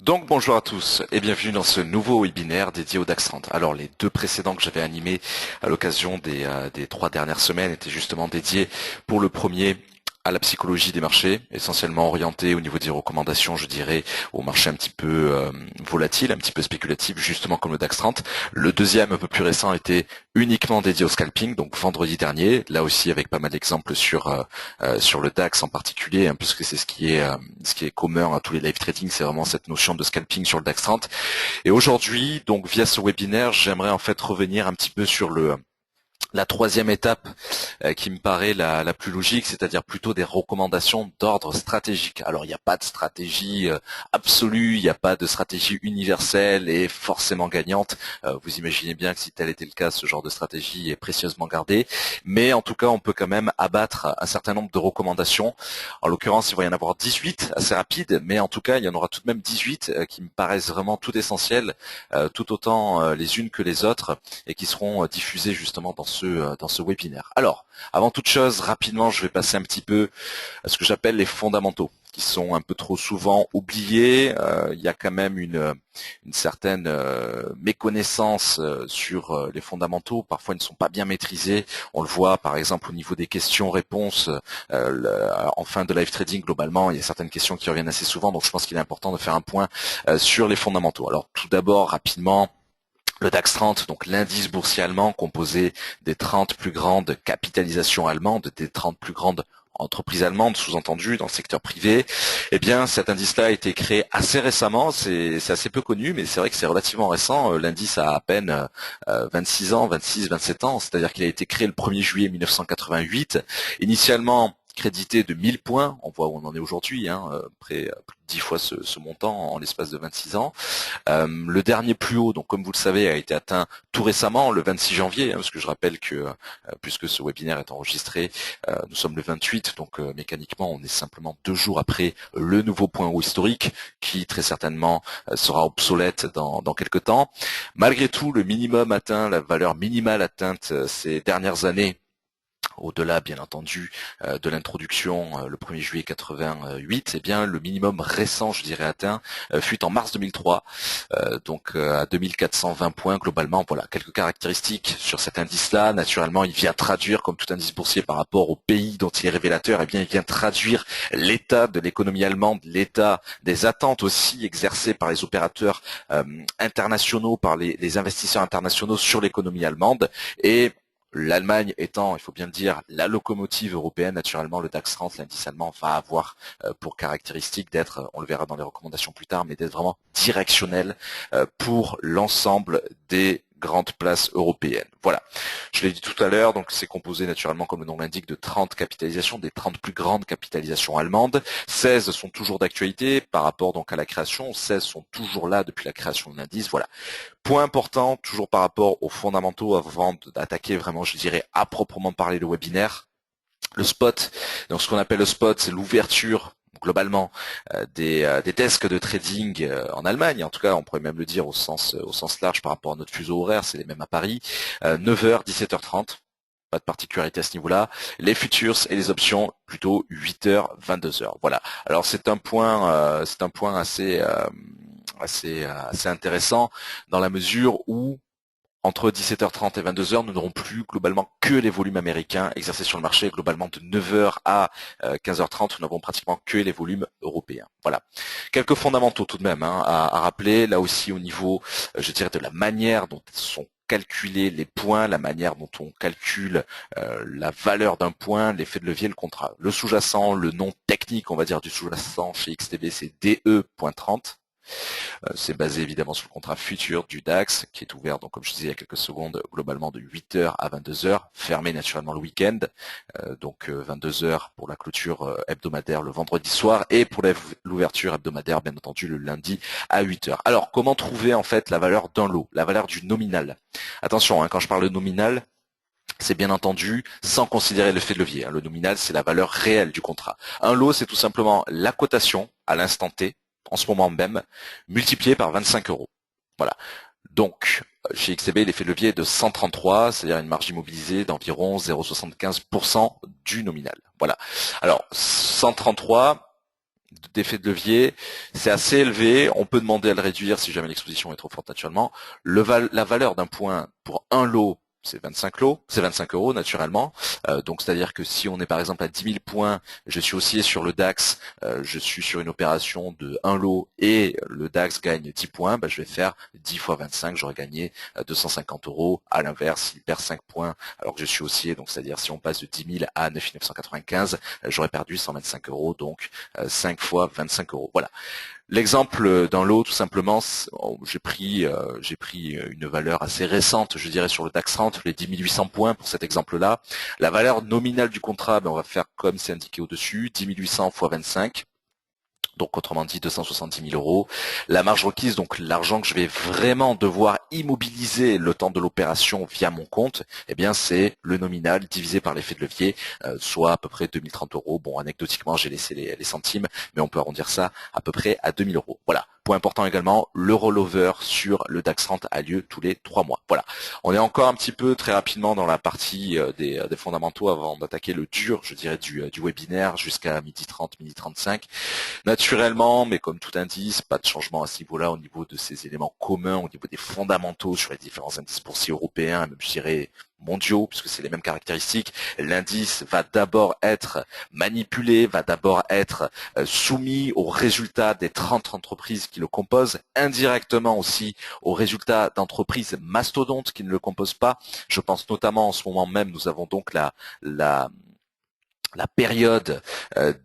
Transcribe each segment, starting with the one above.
Donc bonjour à tous et bienvenue dans ce nouveau webinaire dédié au DAX 30. Alors les deux précédents que j'avais animés à l'occasion des 3 dernières semaines étaient justement dédiés pour le premier à la psychologie des marchés, essentiellement orienté au niveau des recommandations, je dirais, au marché un petit peu volatile, un petit peu spéculatif, justement comme le DAX 30. Le deuxième, un peu plus récent, était uniquement dédié au scalping, donc vendredi dernier, là aussi avec pas mal d'exemples sur le DAX en particulier, hein, puisque c'est ce qui est commun à tous les live trading, c'est vraiment cette notion de scalping sur le DAX 30. Et aujourd'hui, donc via ce webinaire, j'aimerais en fait revenir un petit peu sur la troisième étape qui me paraît la plus logique, c'est-à-dire plutôt des recommandations d'ordre stratégique. Alors il n'y a pas de stratégie absolue, il n'y a pas de stratégie universelle et forcément gagnante. Vous imaginez bien que si tel était le cas, ce genre de stratégie est précieusement gardée. Mais en tout cas, on peut quand même abattre un certain nombre de recommandations. En l'occurrence, il va y en avoir 18, assez rapide, mais en tout cas, il y en aura tout de même 18 qui me paraissent vraiment tout essentielles, tout autant les unes que les autres, et qui seront diffusées justement dans ce webinaire. Alors, avant toute chose, rapidement, je vais passer un petit peu à ce que j'appelle les fondamentaux, qui sont un peu trop souvent oubliés. Il y a quand même une certaine méconnaissance sur les fondamentaux. Parfois, ils ne sont pas bien maîtrisés. On le voit, par exemple, au niveau des questions-réponses en fin de live trading. Globalement, il y a certaines questions qui reviennent assez souvent. Donc, je pense qu'il est important de faire un point sur les fondamentaux. Alors, tout d'abord, rapidement, le DAX 30, donc l'indice boursier allemand composé des 30 plus grandes capitalisations allemandes, des 30 plus grandes entreprises allemandes, sous-entendu dans le secteur privé, eh bien cet indice-là a été créé assez récemment, c'est assez peu connu, mais c'est vrai que c'est relativement récent. L'indice a à peine 26 ans, 26, 27 ans, c'est-à-dire qu'il a été créé le 1er juillet 1988. Initialement crédité de 1000 points, on voit où on en est aujourd'hui, près plus de 10 fois ce montant en l'espace de 26 ans. Le dernier plus haut, donc comme vous le savez, a été atteint tout récemment, le 26 janvier, parce que je rappelle que puisque ce webinaire est enregistré, nous sommes le 28, donc mécaniquement on est simplement 2 jours après le nouveau point haut historique, qui très certainement sera obsolète dans quelques temps. Malgré tout, le minimum atteint, la valeur minimale atteinte ces dernières années, au-delà bien entendu de l'introduction le 1er juillet 88, eh bien le minimum récent, je dirais, atteint fut en mars 2003, donc à 2420 points globalement. Voilà, quelques caractéristiques sur cet indice-là. Naturellement, il vient traduire, comme tout indice boursier par rapport au pays dont il est révélateur, eh bien il vient traduire l'état de l'économie allemande, l'état des attentes aussi exercées par les opérateurs internationaux, par les investisseurs internationaux sur l'économie allemande. Et l'Allemagne étant, il faut bien le dire, la locomotive européenne, naturellement, le DAX 30, l'indice allemand, va avoir pour caractéristique d'être, on le verra dans les recommandations plus tard, mais d'être vraiment directionnel pour l'ensemble des grandes places européennes. Voilà, je l'ai dit tout à l'heure, donc c'est composé naturellement, comme le nom l'indique, de 30 capitalisations, des 30 plus grandes capitalisations allemandes. 16 sont toujours d'actualité par rapport donc à la création, 16 sont toujours là depuis la création de l'indice. Voilà. Point important, toujours par rapport aux fondamentaux, avant d'attaquer vraiment, je dirais, à proprement parler le webinaire. Le spot, donc ce qu'on appelle le spot, c'est l'ouverture globalement des desks de trading en Allemagne. En tout cas, on pourrait même le dire au sens large par rapport à notre fuseau horaire, c'est les mêmes à Paris. 9h, 17h30. Pas de particularité à ce niveau-là. Les futures et les options plutôt 8h, 22h. Voilà. Alors c'est un point assez intéressant dans la mesure où entre 17h30 et 22h, nous n'aurons plus globalement que les volumes américains exercés sur le marché. Globalement, de 9h à 15h30, nous n'avons pratiquement que les volumes européens. Voilà. Quelques fondamentaux tout de même à rappeler. Là aussi, au niveau, je dirais, de la manière dont sont calculés les points, la manière dont on calcule la valeur d'un point, l'effet de levier, le contrat. Le sous-jacent, le nom technique, on va dire, du sous-jacent chez XTB, c'est DE.30. C'est basé évidemment sur le contrat futur du DAX qui est ouvert, donc comme je disais il y a quelques secondes, globalement de 8h à 22h, fermé naturellement le week-end, donc 22h pour la clôture hebdomadaire le vendredi soir et pour l'ouverture hebdomadaire bien entendu le lundi à 8h. Alors comment trouver en fait la valeur d'un lot, la valeur du nominal? Attention, quand je parle de nominal, c'est bien entendu sans considérer l'effet de levier. Le nominal, c'est la valeur réelle du contrat. Un lot, c'est tout simplement la cotation à l'instant T, en ce moment même, multiplié par 25 euros. Voilà. Donc, chez XTB, l'effet de levier est de 133, c'est-à-dire une marge immobilisée d'environ 0,75% du nominal. Voilà. Alors, 133, d'effet de levier, c'est assez élevé. On peut demander à le réduire si jamais l'exposition est trop forte naturellement. La valeur d'un point pour un lot, c'est 25 lots, c'est 25 euros naturellement. Donc c'est-à-dire que si on est par exemple à 10 000 points, je suis haussier sur le DAX, je suis sur une opération de un lot et le DAX gagne 10 points, bah, je vais faire 10 fois 25, j'aurais gagné 250 euros. À l'inverse, s'il perd 5 points alors que je suis haussier, donc c'est-à-dire si on passe de 10 000 à 9 995, j'aurais perdu 125 euros, donc 5 fois 25 euros. Voilà. L'exemple d'un lot, tout simplement, j'ai pris une valeur assez récente, je dirais sur le DAX 30, les 10 800 points pour cet exemple-là. La valeur nominale du contrat, ben, on va faire comme c'est indiqué au-dessus, 10 800 fois 25. Donc autrement dit 270 000 euros. La marge requise, donc l'argent que je vais vraiment devoir immobiliser le temps de l'opération via mon compte, eh bien c'est le nominal divisé par l'effet de levier, soit à peu près 2030 euros. Bon, anecdotiquement j'ai laissé les centimes, mais on peut arrondir ça à peu près à 2000 euros. Voilà. Point important également, le rollover sur le DAX 30 a lieu tous les 3 mois. Voilà. On est encore un petit peu très rapidement dans la partie des fondamentaux avant d'attaquer le dur, je dirais, du webinaire jusqu'à 12h30, 12h35. Naturellement, mais comme tout indice, pas de changement à ce niveau-là au niveau de ces éléments communs, au niveau des fondamentaux sur les différents indices boursiers européens, même je dirais mondiaux, puisque c'est les mêmes caractéristiques. L'indice va d'abord être manipulé, va d'abord être soumis aux résultats des 30 entreprises qui le composent, indirectement aussi aux résultats d'entreprises mastodontes qui ne le composent pas. Je pense notamment en ce moment même, nous avons donc la période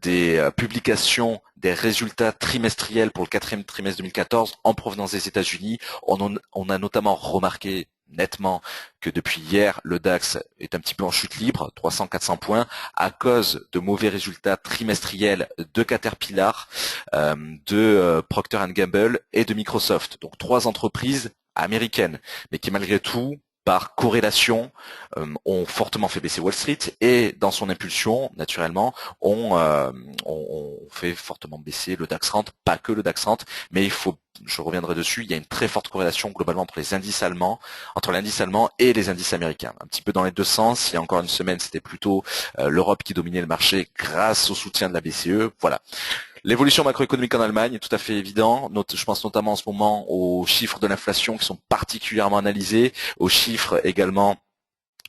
des publications des résultats trimestriels pour le quatrième trimestre 2014 en provenance des États-Unis. On a notamment remarqué nettement que depuis hier, le DAX est un petit peu en chute libre, 300-400 points, à cause de mauvais résultats trimestriels de Caterpillar, de Procter & Gamble et de Microsoft. Donc 3 entreprises américaines, mais qui malgré tout, par corrélation, ont fortement fait baisser Wall Street et dans son impulsion, naturellement, ont fait fortement baisser le DAX 30, pas que le DAX 30, mais je reviendrai dessus, il y a une très forte corrélation globalement entre l'indice allemand et les indices américains. Un petit peu dans les deux sens, il y a encore une semaine, c'était plutôt l'Europe qui dominait le marché grâce au soutien de la BCE. Voilà. L'évolution macroéconomique en Allemagne est tout à fait évident. Je pense notamment en ce moment aux chiffres de l'inflation qui sont particulièrement analysés, aux chiffres également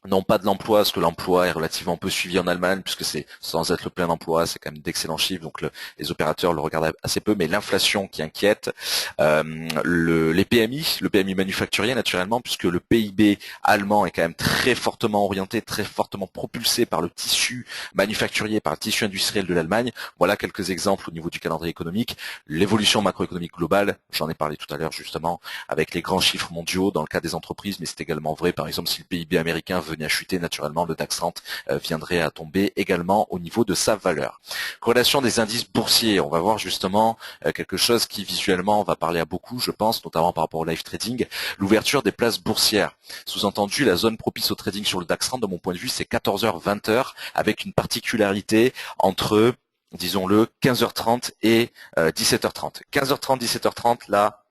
non pas de l'emploi, parce que l'emploi est relativement peu suivi en Allemagne, puisque c'est sans être le plein emploi, c'est quand même d'excellents chiffres, donc les opérateurs le regardent assez peu, mais l'inflation qui inquiète, les PMI, le PMI manufacturier naturellement, puisque le PIB allemand est quand même très fortement orienté, très fortement propulsé par le tissu manufacturier, par le tissu industriel de l'Allemagne. Voilà quelques exemples au niveau du calendrier économique. L'évolution macroéconomique globale, j'en ai parlé tout à l'heure justement, avec les grands chiffres mondiaux dans le cas des entreprises, mais c'est également vrai, par exemple, si le PIB américain venait à chuter, naturellement, le DAX 30 viendrait à tomber également au niveau de sa valeur. Corrélation des indices boursiers, on va voir justement quelque chose qui visuellement va parler à beaucoup, je pense, notamment par rapport au live trading, l'ouverture des places boursières. Sous-entendu, la zone propice au trading sur le DAX 30, de mon point de vue, c'est 14h, 20h, avec une particularité entre, disons-le, 15h30 et 17h30. 15h30, 17h30, là,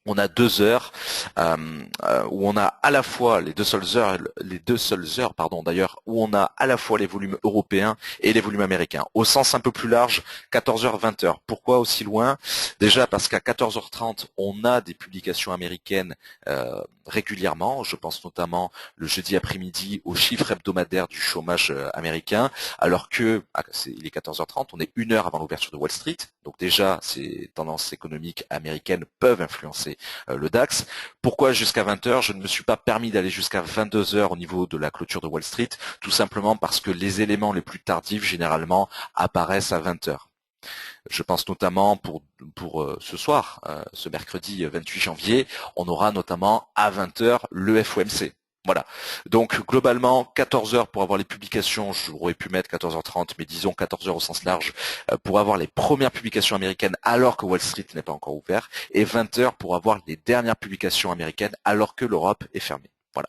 on a 2 heures où on a à la fois les deux seules heures, pardon d'ailleurs, où on a à la fois les volumes européens et les volumes américains. Au sens un peu plus large, 14h, 20h. Pourquoi aussi loin? Déjà parce qu'à 14h30, on a des publications américaines régulièrement. Je pense notamment le jeudi après-midi aux chiffres hebdomadaires du chômage américain, alors que il est 14h30, on est 1 heure avant l'ouverture de Wall Street. Donc déjà, ces tendances économiques américaines peuvent influencer le DAX. Pourquoi jusqu'à 20h? Je ne me suis pas permis d'aller jusqu'à 22h au niveau de la clôture de Wall Street, tout simplement parce que les éléments les plus tardifs, généralement, apparaissent à 20h. Je pense notamment pour ce soir, ce mercredi 28 janvier, on aura notamment à 20h le FOMC. Voilà. Donc globalement, 14 heures pour avoir les publications, j'aurais pu mettre 14h30, mais disons 14 heures au sens large, pour avoir les premières publications américaines alors que Wall Street n'est pas encore ouvert, et 20 heures pour avoir les dernières publications américaines alors que l'Europe est fermée. Voilà.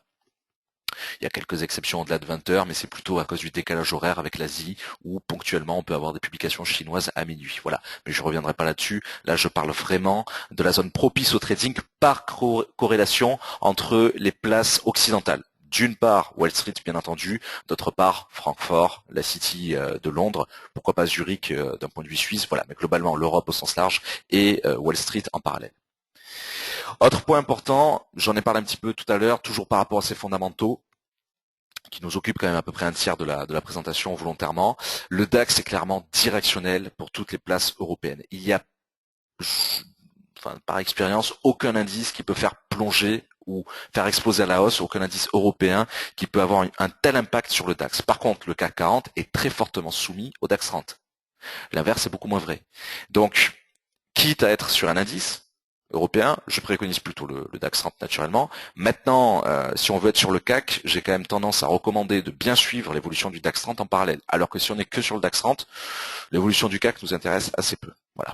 Il y a quelques exceptions au-delà de 20 heures, mais c'est plutôt à cause du décalage horaire avec l'Asie, où ponctuellement on peut avoir des publications chinoises à minuit. Voilà. Mais je reviendrai pas là-dessus. Là, je parle vraiment de la zone propice au trading par corrélation entre les places occidentales. D'une part, Wall Street, bien entendu. D'autre part, Francfort, la City de Londres. Pourquoi pas Zurich d'un point de vue suisse. Voilà, mais globalement, l'Europe au sens large et Wall Street en parallèle. Autre point important, j'en ai parlé un petit peu tout à l'heure, toujours par rapport à ces fondamentaux, qui nous occupe quand même à peu près un tiers de la présentation volontairement. Le DAX est clairement directionnel pour toutes les places européennes. Il y a, par expérience, aucun indice qui peut faire plonger ou faire exploser à la hausse, aucun indice européen qui peut avoir un tel impact sur le DAX. Par contre, le CAC 40 est très fortement soumis au DAX 30. L'inverse est beaucoup moins vrai. Donc, quitte à être sur un indice européen, je préconise plutôt le DAX 30 naturellement. Maintenant, si on veut être sur le CAC, j'ai quand même tendance à recommander de bien suivre l'évolution du DAX 30 en parallèle. Alors que si on n'est que sur le DAX 30, l'évolution du CAC nous intéresse assez peu. Voilà.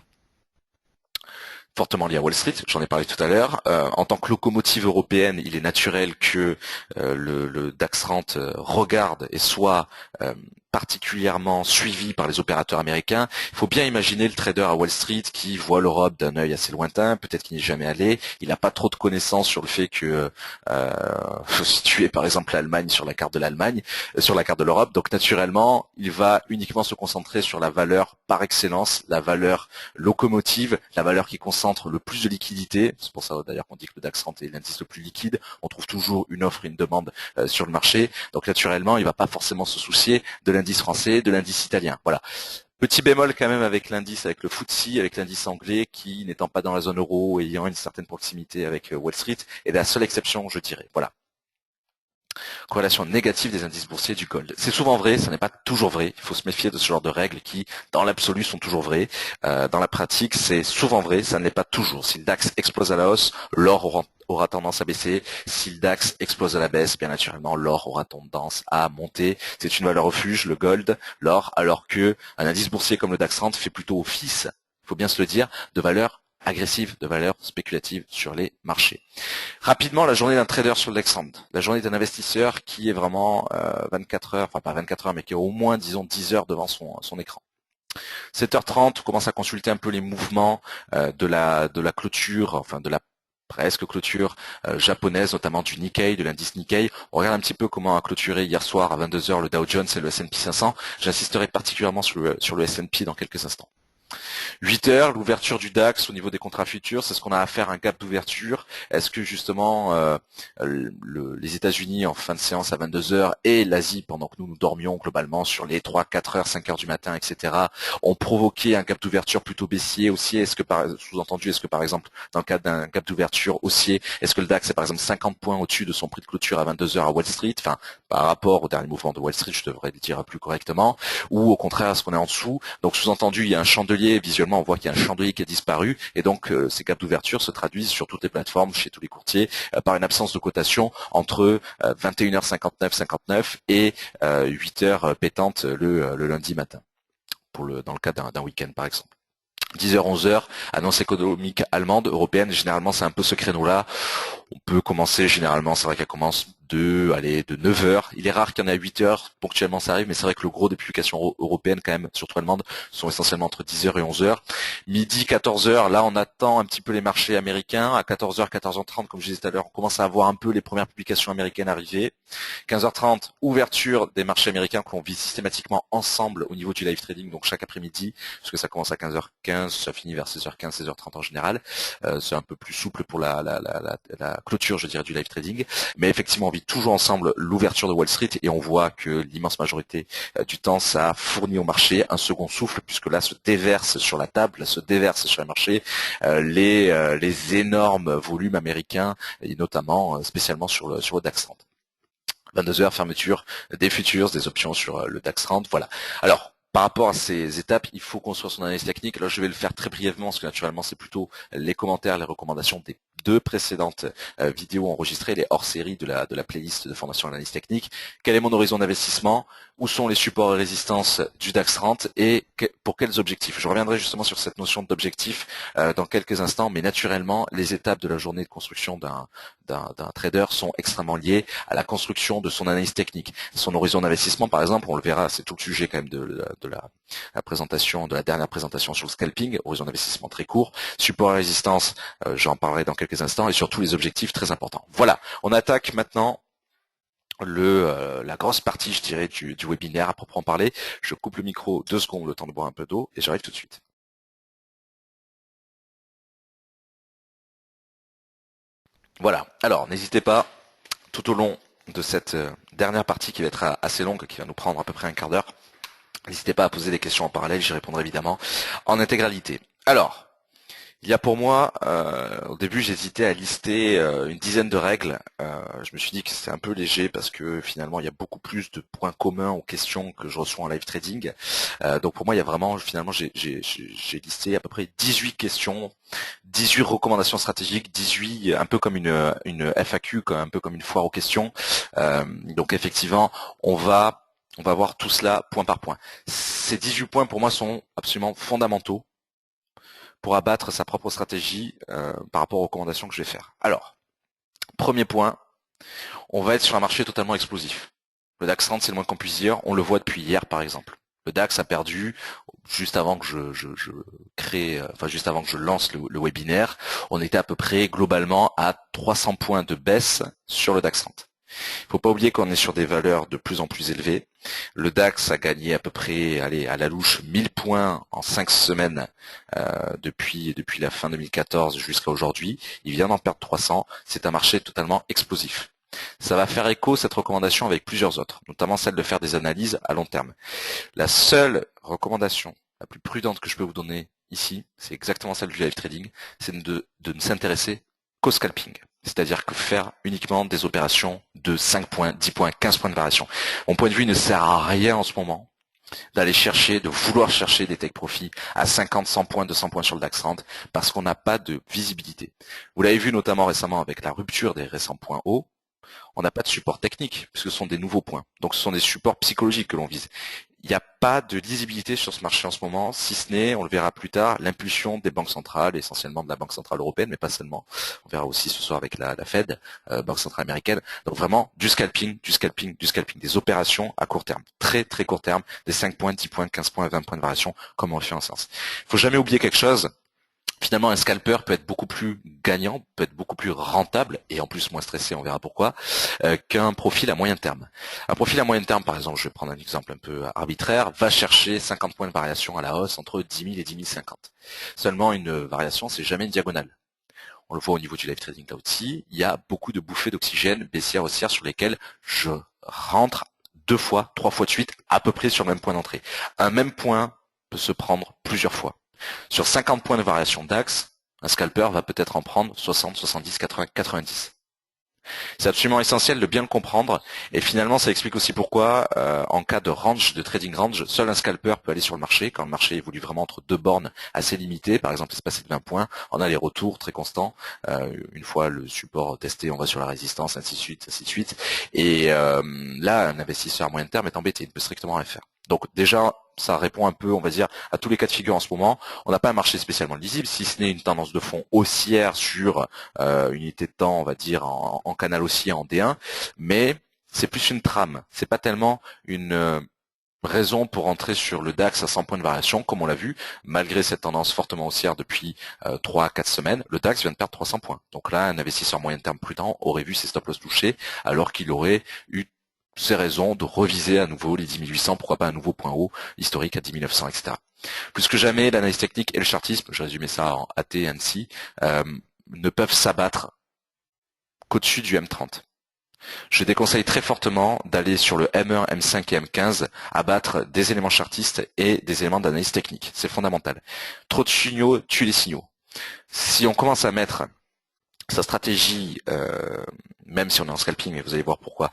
Fortement lié à Wall Street, j'en ai parlé tout à l'heure. En tant que locomotive européenne, il est naturel que le DAX 30 regarde et soit particulièrement suivi par les opérateurs américains. Il faut bien imaginer le trader à Wall Street qui voit l'Europe d'un œil assez lointain, peut-être qu'il n'y est jamais allé, il n'a pas trop de connaissances sur le fait que faut situer par exemple l'Allemagne sur la carte de l'Allemagne, sur la carte de l'Europe, donc naturellement il va uniquement se concentrer sur la valeur par excellence, la valeur locomotive, la valeur qui concentre le plus de liquidité. C'est pour ça d'ailleurs qu'on dit que le DAX 30 est l'indice le plus liquide, on trouve toujours une offre et une demande sur le marché, donc naturellement il ne va pas forcément se soucier de l'indice français, de l'indice italien. Voilà. Petit bémol quand même avec l'indice, avec le FTSE, avec l'indice anglais qui, n'étant pas dans la zone euro, ayant une certaine proximité avec Wall Street, est la seule exception, je dirais. Voilà. Corrélation négative des indices boursiers du gold. C'est souvent vrai, ça n'est pas toujours vrai. Il faut se méfier de ce genre de règles qui, dans l'absolu, sont toujours vraies. Dans la pratique, c'est souvent vrai, ça ne l'est pas toujours. Si le DAX explose à la hausse, l'or aura tendance à baisser. Si le DAX explose à la baisse, bien naturellement, l'or aura tendance à monter. C'est une valeur refuge, le gold, l'or, alors que un indice boursier comme le DAX 30 fait plutôt office, il faut bien se le dire, de valeur agressive, de valeur spéculative sur les marchés. Rapidement, la journée d'un trader sur le DAX 30, la journée d'un investisseur qui est vraiment 24 heures, enfin pas 24 heures, mais qui est au moins, disons, 10 heures devant son écran. 7h30, on commence à consulter un peu les mouvements de la clôture, enfin de la presque clôture japonaise, notamment du Nikkei, de l'indice Nikkei. On regarde un petit peu comment a clôturé hier soir à 22 heures le Dow Jones et le S&P 500. J'insisterai particulièrement sur le S&P dans quelques instants. 8 heures, l'ouverture du DAX au niveau des contrats futurs, c'est ce qu'on a à faire, un gap d'ouverture. Est-ce que justement les États-Unis en fin de séance à 22 heures et l'Asie pendant que nous dormions globalement sur les 3, 4 heures, 5 heures du matin, etc., ont provoqué un gap d'ouverture plutôt baissier, haussier? Est-ce que sous-entendu, est-ce que par exemple dans le cadre d'un gap d'ouverture haussier, est-ce que le DAX est par exemple 50 points au-dessus de son prix de clôture à 22 heures à Wall Street, enfin par rapport au dernier mouvement de Wall Street, je devrais le dire plus correctement, ou au contraire est-ce qu'on est en dessous? Donc sous-entendu, il y a un chandelier, visuellement on voit qu'il y a un chandelier qui a disparu et donc ces gaps d'ouverture se traduisent sur toutes les plateformes, chez tous les courtiers, par une absence de cotation entre 21h59 59 et 8h pétante le lundi matin, dans le cas d'un week-end par exemple. 10h, 11h, annonce économique allemande, européenne, généralement c'est un peu ce créneau-là. On peut commencer généralement, c'est vrai qu'elle commence de 9 heures. Il est rare qu'il y en ait à 8 heures, ponctuellement ça arrive, mais c'est vrai que le gros des publications européennes quand même, surtout allemandes, sont essentiellement entre 10 heures et 11 heures. Midi, 14 heures, là on attend un petit peu les marchés américains. À 14 heures, 14h30, comme je disais tout à l'heure, on commence à avoir un peu les premières publications américaines arriver. 15h30, ouverture des marchés américains que l'on vit systématiquement ensemble au niveau du live trading, donc chaque après-midi, parce que ça commence à 15h15, ça finit vers 16h15, 16h30 en général. C'est un peu plus souple pour la clôture, je dirais, du live trading. Mais effectivement, on vit toujours ensemble l'ouverture de Wall Street et on voit que l'immense majorité du temps, ça fournit au marché un second souffle puisque là se déverse sur la table, là se déverse sur le marché les énormes volumes américains et notamment spécialement sur le DAX 30. 22 heures, fermeture des futures, des options sur le DAX 30, voilà. Alors, par rapport à ces étapes, il faut construire son analyse technique. Là, je vais le faire très brièvement, parce que naturellement, c'est plutôt les commentaires, les recommandations des 2 précédentes vidéos enregistrées, les hors-séries de la playlist de formation analyse technique. Quel est mon horizon d'investissement? Où sont les supports et résistances du DAX 30 et pour quels objectifs? Je reviendrai justement sur cette notion d'objectif dans quelques instants, mais naturellement, les étapes de la journée de construction d'un trader sont extrêmement liées à la construction de son analyse technique. Son horizon d'investissement, par exemple, on le verra, c'est tout le sujet quand même de la présentation, de la dernière présentation sur le scalping, horizon d'investissement très court, support et résistance, j'en parlerai dans quelques instants, et surtout les objectifs très importants. Voilà, on attaque maintenant la grosse partie, je dirais, du webinaire à proprement parler. Je coupe le micro 2 secondes, le temps de boire un peu d'eau, et j'arrive tout de suite. Voilà. Alors, n'hésitez pas, tout au long de cette dernière partie qui va être assez longue, qui va nous prendre à peu près un quart d'heure, n'hésitez pas à poser des questions en parallèle, j'y répondrai évidemment en intégralité. Alors, il y a pour moi, au début j'hésitais à lister une dizaine de règles. Je me suis dit que c'était un peu léger parce que finalement il y a beaucoup plus de points communs aux questions que je reçois en live trading. Donc pour moi il y a vraiment, finalement j'ai listé à peu près 18 questions, 18 recommandations stratégiques, 18 un peu comme une FAQ, un peu comme une foire aux questions. Donc effectivement on va voir tout cela point par point. Ces 18 points pour moi sont absolument fondamentaux pour abattre sa propre stratégie par rapport aux recommandations que je vais faire. Alors, premier point, on va être sur un marché totalement explosif. Le DAX 30, c'est le moins qu'on puisse dire, on le voit depuis hier par exemple. Le DAX a perdu, juste avant que je crée, enfin juste avant que je lance le webinaire, on était à peu près globalement à 300 points de baisse sur le DAX 30. Il ne faut pas oublier qu'on est sur des valeurs de plus en plus élevées. Le DAX a gagné à peu près, allez, à la louche, 1000 points en 5 semaines depuis la fin 2014 jusqu'à aujourd'hui. Il vient d'en perdre 300. C'est un marché totalement explosif. Ça va faire écho, cette recommandation, avec plusieurs autres, notamment celle de faire des analyses à long terme. La seule recommandation la plus prudente que je peux vous donner ici, c'est exactement celle du live trading, c'est de ne s'intéresser qu'au scalping. C'est-à-dire que faire uniquement des opérations de 5 points, 10 points, 15 points de variation. Mon point de vue ne sert à rien en ce moment d'aller chercher, de vouloir chercher des take profits à 50, 100 points, 200 points sur le DAX 30 parce qu'on n'a pas de visibilité. Vous l'avez vu notamment récemment avec la rupture des récents points hauts, on n'a pas de support technique puisque ce sont des nouveaux points. Donc ce sont des supports psychologiques que l'on vise. Il n'y a pas de lisibilité sur ce marché en ce moment, si ce n'est, on le verra plus tard, l'impulsion des banques centrales, essentiellement de la Banque centrale européenne, mais pas seulement. On verra aussi ce soir avec la Fed, Banque centrale américaine. Donc vraiment du scalping, du scalping, du scalping, des opérations à court terme, très très court terme, des 5 points, 10 points, 15 points, 20 points de variation, comme on le fait en séance. Il faut jamais oublier quelque chose. Finalement, un scalper peut être beaucoup plus gagnant, peut être beaucoup plus rentable, et en plus moins stressé, on verra pourquoi, qu'un profil à moyen terme. Un profil à moyen terme, par exemple, je vais prendre un exemple un peu arbitraire, va chercher 50 points de variation à la hausse entre 10 000 et 10 050. Seulement, une variation, c'est jamais une diagonale. On le voit au niveau du live trading là aussi, il y a beaucoup de bouffées d'oxygène baissière haussière sur lesquelles je rentre 2 fois, 3 fois de suite, à peu près sur le même point d'entrée. Un même point peut se prendre plusieurs fois. Sur 50 points de variation DAX, un scalper va peut-être en prendre 60, 70, 80, 90. C'est absolument essentiel de bien le comprendre et finalement ça explique aussi pourquoi en cas de range, de trading range, seul un scalper peut aller sur le marché quand le marché évolue vraiment entre deux bornes assez limitées, par exemple espacées de 20 points, on a les retours très constants, une fois le support testé on va sur la résistance, ainsi de suite, ainsi de suite, et là un investisseur à moyen terme est embêté, il ne peut strictement rien faire. Donc déjà ça répond un peu, on va dire, à tous les cas de figure en ce moment. On n'a pas un marché spécialement lisible, si ce n'est une tendance de fond haussière sur unité de temps, on va dire, en canal haussier en D1, mais c'est plus une trame. C'est pas tellement une raison pour entrer sur le DAX à 100 points de variation, comme on l'a vu, malgré cette tendance fortement haussière depuis 3 à 4 semaines, le DAX vient de perdre 300 points. Donc là, un investisseur moyen terme prudent aurait vu ses stop loss touchés, alors qu'il aurait eu ces raisons de reviser à nouveau les 10 800, pourquoi pas un nouveau point haut historique à 10 900, etc. Plus que jamais, l'analyse technique et le chartisme, je résumais ça en AT et ANSI, ne peuvent s'abattre qu'au-dessus du M30. Je déconseille très fortement d'aller sur le M1, M5 et M15 abattre des éléments chartistes et des éléments d'analyse technique. C'est fondamental. Trop de signaux tuent les signaux. Si on commence à mettre sa stratégie, même si on est en scalping, et vous allez voir pourquoi,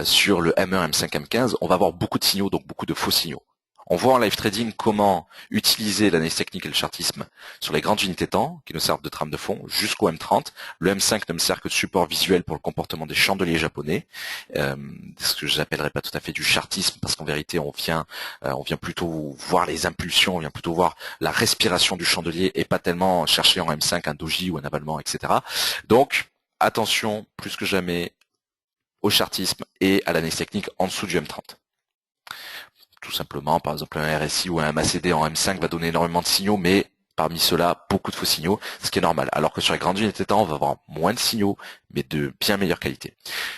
sur le M1, M5, M15, on va avoir beaucoup de signaux, donc beaucoup de faux signaux. On voit en live trading comment utiliser l'analyse technique et le chartisme sur les grandes unités temps, qui nous servent de trame de fond, jusqu'au M30. Le M5 ne me sert que de support visuel pour le comportement des chandeliers japonais, ce que je n'appellerais pas tout à fait du chartisme, parce qu'en vérité, on vient plutôt voir les impulsions, on vient plutôt voir la respiration du chandelier, et pas tellement chercher en M5 un doji ou un avalement, etc. Donc, attention, plus que jamais, au chartisme et à l'analyse technique en dessous du M30. Tout simplement, par exemple, un RSI ou un MACD en M5 va donner énormément de signaux, mais Parmi ceux-là, beaucoup de faux signaux, ce qui est normal. Alors que sur les grandes unités de temps, on va avoir moins de signaux, mais de bien meilleure qualité.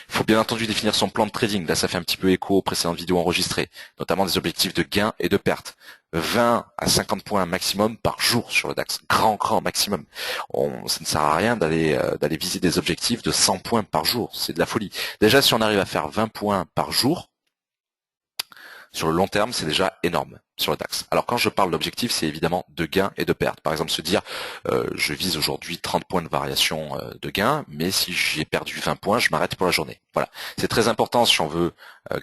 Il faut bien entendu définir son plan de trading. Là, ça fait un petit peu écho aux précédentes vidéos enregistrées, notamment des objectifs de gains et de pertes. 20 à 50 points maximum par jour sur le DAX. Grand maximum. Ça ne sert à rien d'aller viser des objectifs de 100 points par jour. C'est de la folie. Déjà, si on arrive à faire 20 points par jour, sur le long terme, c'est déjà énorme sur le DAX. Alors quand je parle d'objectif, c'est évidemment de gains et de pertes. Par exemple, se dire, je vise aujourd'hui 30 points de variation de gains, mais si j'ai perdu 20 points, je m'arrête pour la journée. Voilà. C'est très important si on veut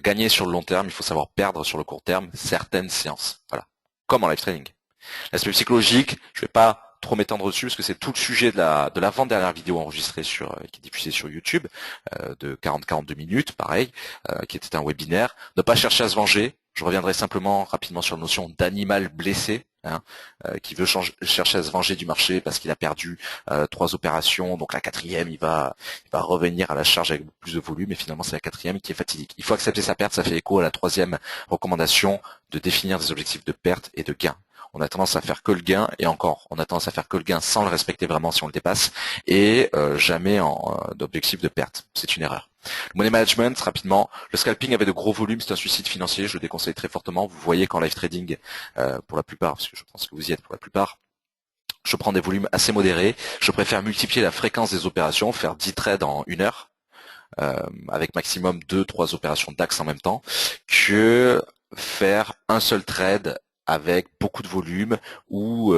gagner sur le long terme, il faut savoir perdre sur le court terme certaines séances. Voilà. Comme en live trading. L'aspect psychologique, je vais pas trop m'étendre dessus parce que c'est tout le sujet de l'avant-dernière vidéo enregistrée qui est diffusée sur YouTube de 40-42 minutes, pareil, qui était un webinaire. Ne pas chercher à se venger. Je reviendrai simplement rapidement sur la notion d'animal blessé, qui veut chercher à se venger du marché parce qu'il a perdu 3 opérations. Donc la quatrième, il va revenir à la charge avec plus de volume, et finalement c'est la quatrième qui est fatidique. Il faut accepter sa perte. Ça fait écho à la 3e recommandation de définir des objectifs de perte et de gain. On a tendance à faire que le gain, et encore, on a tendance à faire que le gain sans le respecter vraiment si on le dépasse, et jamais d'objectif de perte. C'est une erreur. Le money management, rapidement, le scalping avec de gros volumes, c'est un suicide financier, je le déconseille très fortement. Vous voyez qu'en live trading, pour la plupart, parce que je pense que vous y êtes pour la plupart, je prends des volumes assez modérés. Je préfère multiplier la fréquence des opérations, faire 10 trades en 1 heure, avec maximum 2-3 opérations DAX en même temps, que faire un seul trade avec beaucoup de volume ou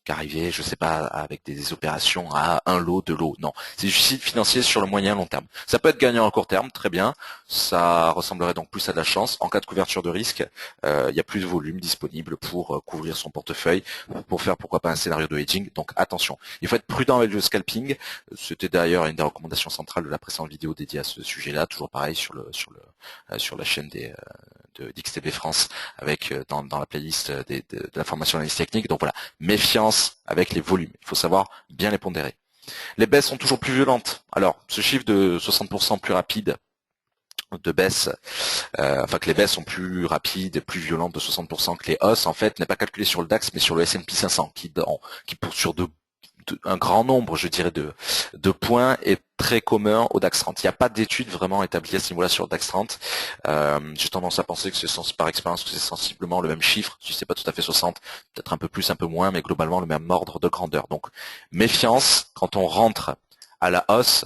qu'arriver, je sais pas, avec des opérations à un lot, 2 lots. Non, c'est du suicide financier sur le moyen long terme. Ça peut être gagnant à court terme, très bien. Ça ressemblerait donc plus à de la chance. En cas de couverture de risque, il y a plus de volume disponible pour couvrir son portefeuille, pour faire pourquoi pas un scénario de hedging. Donc attention, il faut être prudent avec le scalping. C'était d'ailleurs une des recommandations centrales de la précédente vidéo dédiée à ce sujet-là. Toujours pareil sur la chaîne d'XTB France, avec dans la playlist de la formation d'analyse technique. Donc voilà, méfiance avec les volumes. Il faut savoir bien les pondérer. Les baisses sont toujours plus violentes. Alors, ce chiffre de 60% plus rapide de baisse, enfin que les baisses sont plus rapides et plus violentes de 60% que les hausses, en fait, n'est pas calculé sur le DAX, mais sur le S&P 500, qui pour sur un grand nombre, je dirais, de points est très commun au DAX 30. Il n'y a pas d'études vraiment établies à ce niveau-là sur le DAX 30. J'ai tendance à penser que c'est par expérience que c'est sensiblement le même chiffre, si c'est pas tout à fait 60, peut-être un peu plus, un peu moins, mais globalement le même ordre de grandeur. Donc méfiance quand on rentre à la hausse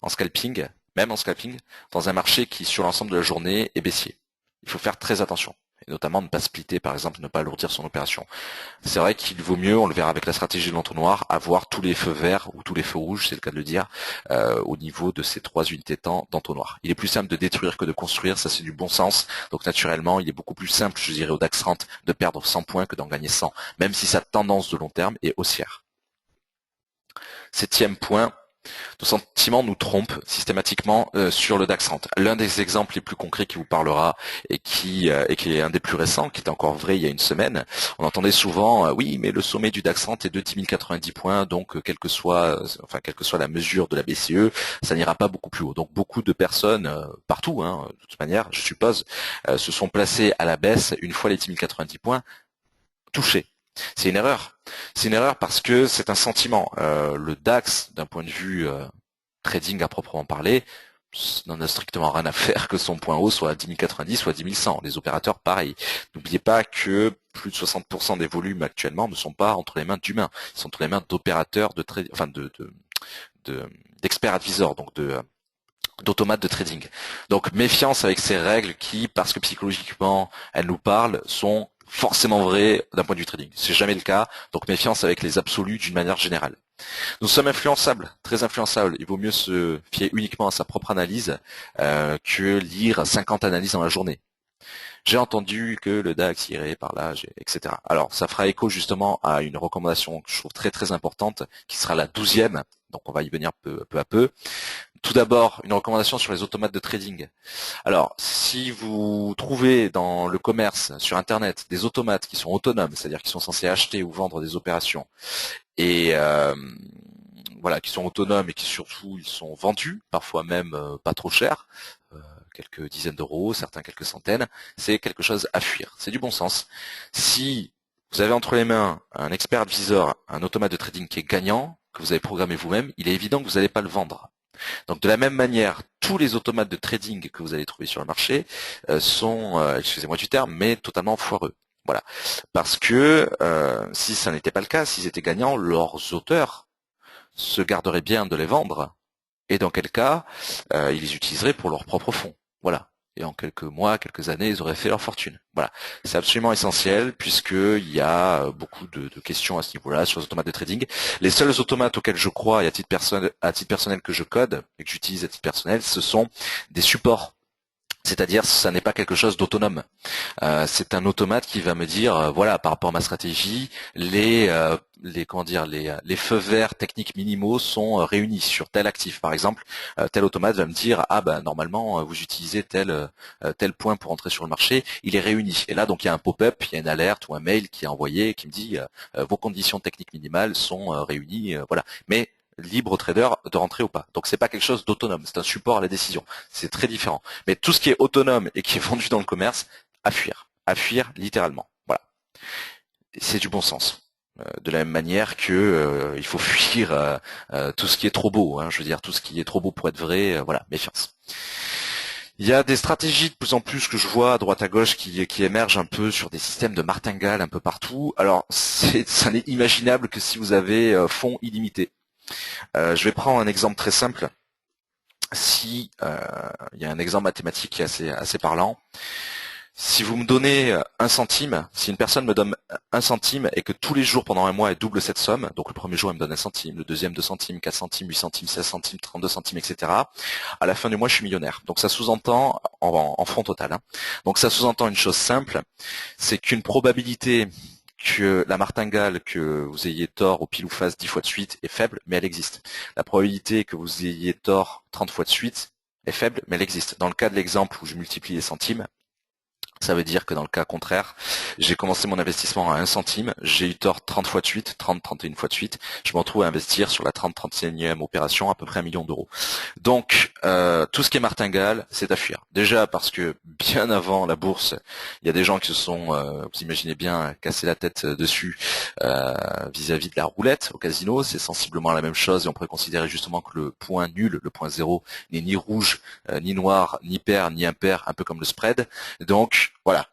en scalping, même en scalping, dans un marché qui sur l'ensemble de la journée est baissier. Il faut faire très attention. Et notamment ne pas splitter, par exemple, ne pas alourdir son opération. C'est vrai qu'il vaut mieux, on le verra avec la stratégie de l'entonnoir, avoir tous les feux verts ou tous les feux rouges, c'est le cas de le dire, au niveau de ces 3 unités de temps d'entonnoir. Il est plus simple de détruire que de construire, ça c'est du bon sens. Donc naturellement, il est beaucoup plus simple, je dirais, au DAX 30 de perdre 100 points que d'en gagner 100, même si sa tendance de long terme est haussière. 7e point. Nos sentiments nous trompent systématiquement sur le DAX 30. L'un des exemples les plus concrets qui vous parlera et qui est un des plus récents, qui était encore vrai il y a une semaine, on entendait souvent oui, mais le sommet du DAX 30 est de 10 090 points, donc quelle que soit la mesure de la BCE, ça n'ira pas beaucoup plus haut. Donc beaucoup de personnes partout, de toute manière, je suppose, se sont placées à la baisse une fois les 10 090 points touchés. C'est une erreur. C'est une erreur parce que c'est un sentiment. Le DAX, d'un point de vue trading à proprement parler, n'en a strictement rien à faire que son point haut soit à 10 090, soit à 10 100. Les opérateurs, pareil. N'oubliez pas que plus de 60% des volumes actuellement ne sont pas entre les mains d'humains. Ils sont entre les mains d'opérateurs, d'experts advisors, donc d'automates de trading. Donc méfiance avec ces règles qui, parce que psychologiquement elles nous parlent, sont forcément vraies d'un point de vue trading. C'est jamais le cas, donc méfiance avec les absolus d'une manière générale. Nous sommes influençables, très influençables. Il vaut mieux se fier uniquement à sa propre analyse que lire 50 analyses dans la journée. J'ai entendu que le DAX irait par là, etc. Alors, ça fera écho justement à une recommandation que je trouve très très importante, qui sera la 12e, donc on va y venir peu à peu. Tout d'abord, une recommandation sur les automates de trading. Alors, si vous trouvez dans le commerce, sur Internet, des automates qui sont autonomes, c'est-à-dire qui sont censés acheter ou vendre des opérations, et voilà, qui sont autonomes et qui surtout ils sont vendus, parfois même pas trop cher, quelques dizaines d'euros, certains quelques centaines, c'est quelque chose à fuir. C'est du bon sens. Si vous avez entre les mains un expert advisor, un automate de trading qui est gagnant, que vous avez programmé vous-même, il est évident que vous n'allez pas le vendre. Donc de la même manière, tous les automates de trading que vous allez trouver sur le marché sont, excusez-moi du terme, mais totalement foireux. Voilà. Parce que si ça n'était pas le cas, s'ils étaient gagnants, leurs auteurs se garderaient bien de les vendre, et dans quel cas, ils les utiliseraient pour leurs propres fonds. Voilà. Et en quelques mois, quelques années, ils auraient fait leur fortune. Voilà. C'est absolument essentiel puisqu'il y a beaucoup de questions à ce niveau-là sur les automates de trading. Les seuls automates auxquels je crois et à titre personnel que je code et que j'utilise à titre personnel, ce sont des supports. C'est-à-dire, ça n'est pas quelque chose d'autonome. C'est un automate qui va me dire, voilà, par rapport à ma stratégie, les feux verts techniques minimaux sont réunis sur tel actif. Par exemple, tel automate va me dire, ah ben normalement vous utilisez tel point pour entrer sur le marché, il est réuni. Et là donc il y a un pop-up, il y a une alerte ou un mail qui est envoyé qui me dit, vos conditions techniques minimales sont réunies, voilà. Mais libre au trader de rentrer ou pas. Donc c'est pas quelque chose d'autonome, c'est un support à la décision. C'est très différent. Mais tout ce qui est autonome et qui est vendu dans le commerce, à fuir littéralement. Voilà. C'est du bon sens. De la même manière que il faut fuir tout ce qui est trop beau. Hein. Je veux dire, tout ce qui est trop beau pour être vrai, voilà, méfiance. Il y a des stratégies de plus en plus que je vois à droite à gauche qui émergent un peu sur des systèmes de martingale un peu partout. Alors, ça n'est imaginable que si vous avez fonds illimités. Je vais prendre un exemple très simple. Si il y a un exemple mathématique qui est assez parlant. Si vous me donnez 1 centime, si une personne me donne 1 centime et que tous les jours pendant un mois elle double cette somme, donc le premier jour elle me donne 1 centime, le deuxième 2 centimes, 4 centimes, 8 centimes, 16 centimes, 32 centimes, etc. À la fin du mois je suis millionnaire. Donc ça sous-entend en fonds total. Hein. Donc ça sous-entend une chose simple, c'est qu'une probabilité que la martingale, que vous ayez tort au pile ou face 10 fois de suite est faible, mais elle existe. La probabilité que vous ayez tort 30 fois de suite est faible, mais elle existe. Dans le cas de l'exemple où je multiplie les centimes, ça veut dire que dans le cas contraire, j'ai commencé mon investissement à 1 centime, j'ai eu tort 30 fois de suite, 30, 31 fois de suite, je me retrouve à investir sur la 30-31e opération à peu près 1 million d'euros. Donc, tout ce qui est martingale, c'est à fuir. Déjà parce que bien avant la bourse, il y a des gens qui se sont, vous imaginez bien, cassé la tête dessus vis-à-vis de la roulette au casino, c'est sensiblement la même chose et on pourrait considérer justement que le point nul, le point zéro, n'est ni rouge, ni noir, ni pair, ni impair, un peu comme le spread. Donc, voilà,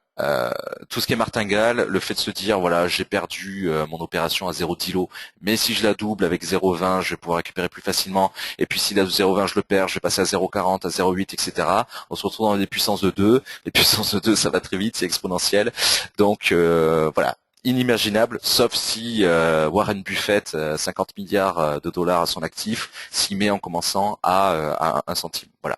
tout ce qui est martingale, le fait de se dire voilà j'ai perdu mon opération à 0,10 lot, mais si je la double avec 0,20 je vais pouvoir récupérer plus facilement, et puis si la 0,20 je le perds, je vais passer à 0,40, à 0,8, etc. On se retrouve dans des puissances de 2, les puissances de 2 ça va très vite, c'est exponentiel, donc voilà. Inimaginable, sauf si Warren Buffett, 50 milliards de dollars à son actif, s'y met en commençant à 1 centime. Voilà.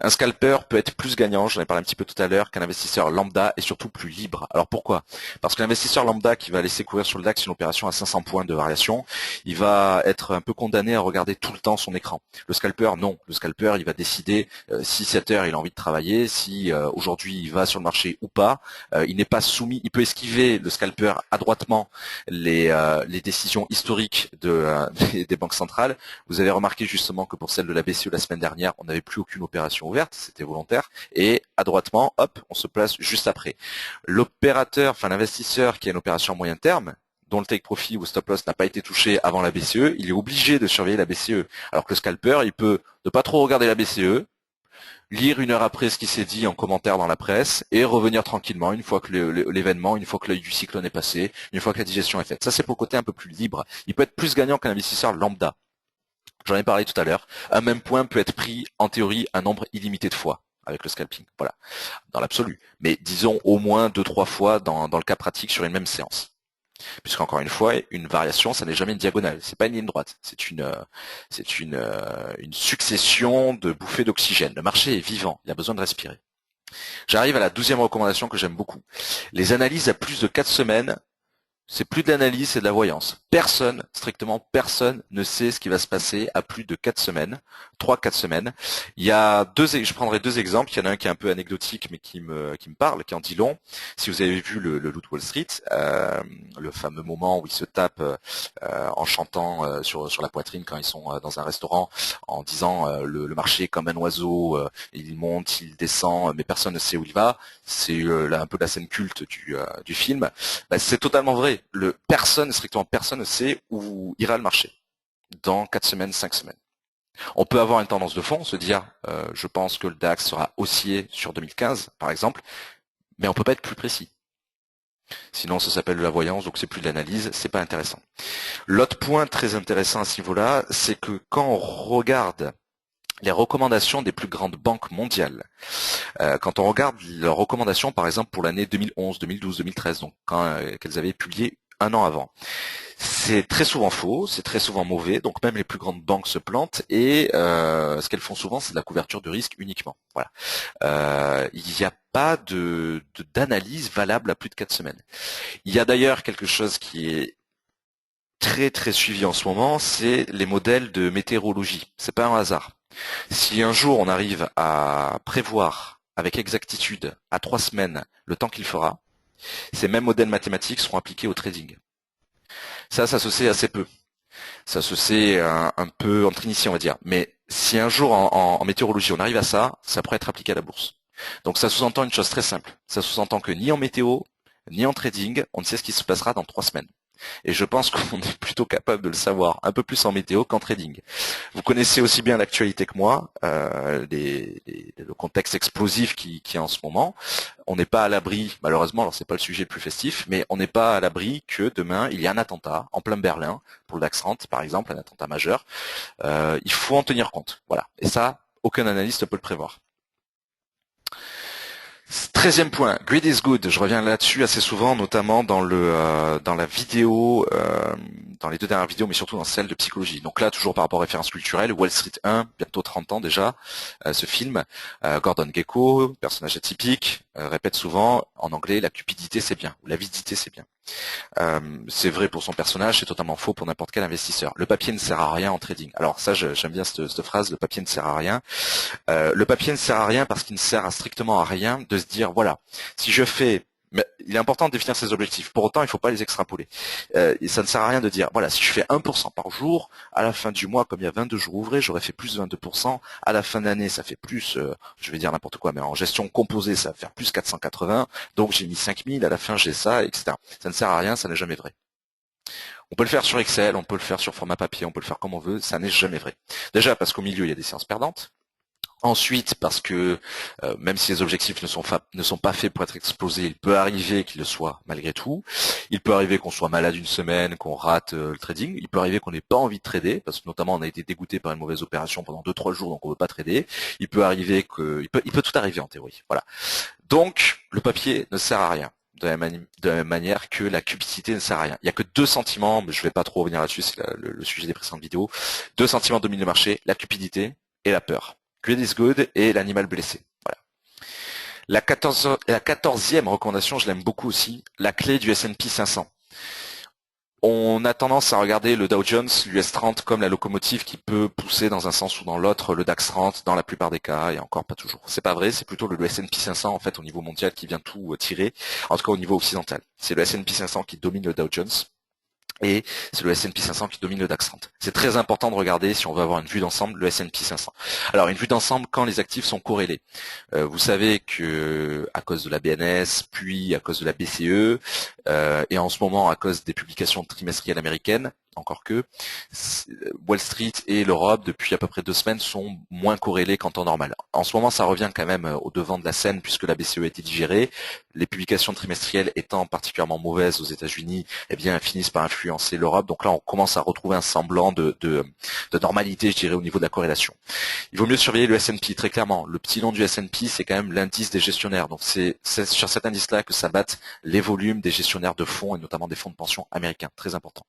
Un scalper peut être plus gagnant, j'en ai parlé un petit peu tout à l'heure, qu'un investisseur lambda et surtout plus libre. Alors pourquoi? Parce que l'investisseur lambda qui va laisser courir sur le DAX une opération à 500 points de variation, il va être un peu condamné à regarder tout le temps son écran. Le scalper, non. Le scalper, il va décider si cette heure il a envie de travailler, si aujourd'hui il va sur le marché ou pas. Il n'est pas soumis, il peut esquiver le scalper adroitement les décisions historiques des banques centrales. Vous avez remarqué justement que pour celle de la BCE la semaine dernière, on n'avait plus aucune opération ouverte, c'était volontaire, et adroitement, hop, on se place juste après. L'opérateur, enfin l'investisseur qui a une opération à moyen terme, dont le take profit ou stop loss n'a pas été touché avant la BCE, il est obligé de surveiller la BCE. Alors que le scalper, il peut ne pas trop regarder la BCE, lire 1 heure après ce qui s'est dit en commentaire dans la presse et revenir tranquillement une fois que l'événement, une fois que l'œil du cyclone est passé, une fois que la digestion est faite. Ça, c'est pour le côté un peu plus libre. Il peut être plus gagnant qu'un investisseur lambda. J'en ai parlé tout à l'heure. Un même point peut être pris, en théorie, un nombre illimité de fois avec le scalping. Voilà, dans l'absolu. Mais disons au moins 2-3 fois dans le cas pratique sur une même séance. Puisqu'encore une fois, une variation, ça n'est jamais une diagonale. C'est pas une ligne droite. C'est une succession de bouffées d'oxygène. Le marché est vivant. Il a besoin de respirer. J'arrive à la 12e recommandation que j'aime beaucoup. Les analyses à plus de 4 semaines, c'est plus de l'analyse, c'est de la voyance. Personne, strictement personne, ne sait ce qui va se passer à plus de 4 semaines, 3-4 semaines. Il y a je prendrai deux exemples. Il y en a un qui est un peu anecdotique, mais qui me parle, qui en dit long. Si vous avez vu le Loup de Wall Street, le fameux moment où ils se tapent en chantant sur la poitrine quand ils sont dans un restaurant, en disant le marché est comme un oiseau, il monte, il descend, mais personne ne sait où il va. C'est là un peu la scène culte du film. Bah, c'est totalement vrai. Strictement personne ne sait où ira le marché dans 4 semaines, 5 semaines. On peut avoir une tendance de fond, se dire je pense que le DAX sera haussier sur 2015 par exemple, mais on peut pas être plus précis. Sinon ça s'appelle de la voyance, donc c'est plus de l'analyse, c'est pas intéressant. L'autre point très intéressant à ce niveau-là, c'est que quand on regarde les recommandations des plus grandes banques mondiales, quand on regarde leurs recommandations par exemple pour l'année 2011, 2012, 2013, donc quand qu'elles avaient publié un an avant, c'est très souvent faux, c'est très souvent mauvais, donc même les plus grandes banques se plantent et ce qu'elles font souvent, c'est de la couverture de risque uniquement. Voilà. Il n'y a pas d'analyse valable à plus de 4 semaines. Il y a d'ailleurs quelque chose qui est très très suivi en ce moment, c'est les modèles de météorologie. C'est pas un hasard. Si un jour on arrive à prévoir avec exactitude à 3 semaines le temps qu'il fera, ces mêmes modèles mathématiques seront appliqués au trading. Ça se sait assez peu. Ça se sait un peu entre initiés, on va dire. Mais si un jour en météorologie on arrive à ça, ça pourrait être appliqué à la bourse. Donc ça sous-entend une chose très simple. Ça sous-entend que ni en météo, ni en trading, on ne sait ce qui se passera dans 3 semaines. Et je pense qu'on est plutôt capable de le savoir un peu plus en météo qu'en trading. Vous connaissez aussi bien l'actualité que moi, le contexte explosif qui est en ce moment. On n'est pas à l'abri, malheureusement, alors c'est pas le sujet le plus festif, mais on n'est pas à l'abri que demain il y a un attentat en plein Berlin, pour le DAX 30 par exemple, un attentat majeur. Il faut en tenir compte. Voilà. Et ça, aucun analyste ne peut le prévoir. 13e point, greed is good. Je reviens là-dessus assez souvent, notamment dans la vidéo, dans les deux dernières vidéos, mais surtout dans celle de psychologie. Donc là, toujours par rapport aux références culturelles, Wall Street 1, bientôt 30 ans déjà, ce film. Gordon Gekko, personnage atypique, répète souvent en anglais, la cupidité c'est bien, ou l'avidité c'est bien. C'est vrai pour son personnage, c'est totalement faux pour n'importe quel investisseur. Le papier ne sert à rien en trading. Alors ça, j'aime bien cette phrase, le papier ne sert à rien. Le papier ne sert à rien parce qu'il ne sert à strictement à rien de se dire, voilà, si je fais... Mais il est important de définir ses objectifs. Pour autant, il ne faut pas les extrapoler. Et ça ne sert à rien de dire, voilà, si je fais 1% par jour, à la fin du mois, comme il y a 22 jours ouvrés, j'aurais fait plus de 22%. À la fin d'année, ça fait plus, je vais dire n'importe quoi, mais en gestion composée, ça va faire plus 480. Donc j'ai mis 5000, à la fin j'ai ça, etc. Ça ne sert à rien, ça n'est jamais vrai. On peut le faire sur Excel, on peut le faire sur format papier, on peut le faire comme on veut, ça n'est jamais vrai. Déjà parce qu'au milieu, il y a des séances perdantes. Ensuite, parce que même si les objectifs ne sont pas faits pour être explosés, il peut arriver qu'ils le soient malgré tout. Il peut arriver qu'on soit malade une semaine, qu'on rate le trading. Il peut arriver qu'on n'ait pas envie de trader, parce que notamment on a été dégoûté par une mauvaise opération pendant 2-3 jours, donc on ne veut pas trader. Il peut arriver il peut tout arriver en théorie. Voilà. Donc le papier ne sert à rien. De la même manière que la cupidité ne sert à rien. Il n'y a que deux sentiments, mais je ne vais pas trop revenir là-dessus, c'est le sujet des précédentes vidéos. Deux sentiments dominent le marché, la cupidité et la peur. Greed is good et l'animal blessé. Voilà. La 14e recommandation, je l'aime beaucoup aussi, la clé du S&P 500. On a tendance à regarder le Dow Jones, l'US 30 comme la locomotive qui peut pousser dans un sens ou dans l'autre le DAX 30 dans la plupart des cas et encore pas toujours. C'est pas vrai, c'est plutôt le S&P 500 en fait au niveau mondial qui vient tout tirer, en tout cas au niveau occidental. C'est le S&P 500 qui domine le Dow Jones. Et c'est le S&P 500 qui domine le DAX 30. C'est très important de regarder, si on veut avoir une vue d'ensemble, le S&P 500. Alors, une vue d'ensemble quand les actifs sont corrélés. Vous savez que à cause de la BNS, puis à cause de la BCE, et en ce moment à cause des publications trimestrielles américaines, encore que Wall Street et l'Europe, depuis à peu près 2 semaines, sont moins corrélés qu'en temps normal. En ce moment, ça revient quand même au devant de la scène puisque la BCE a été digérée. Les publications trimestrielles étant particulièrement mauvaises aux États-Unis, eh bien, elles finissent par influencer l'Europe. Donc là, on commence à retrouver un semblant de normalité, je dirais, au niveau de la corrélation. Il vaut mieux surveiller le S&P, très clairement. Le petit nom du S&P, c'est quand même l'indice des gestionnaires. Donc c'est sur cet indice-là que s'abattent les volumes des gestionnaires de fonds et notamment des fonds de pension américains. Très important.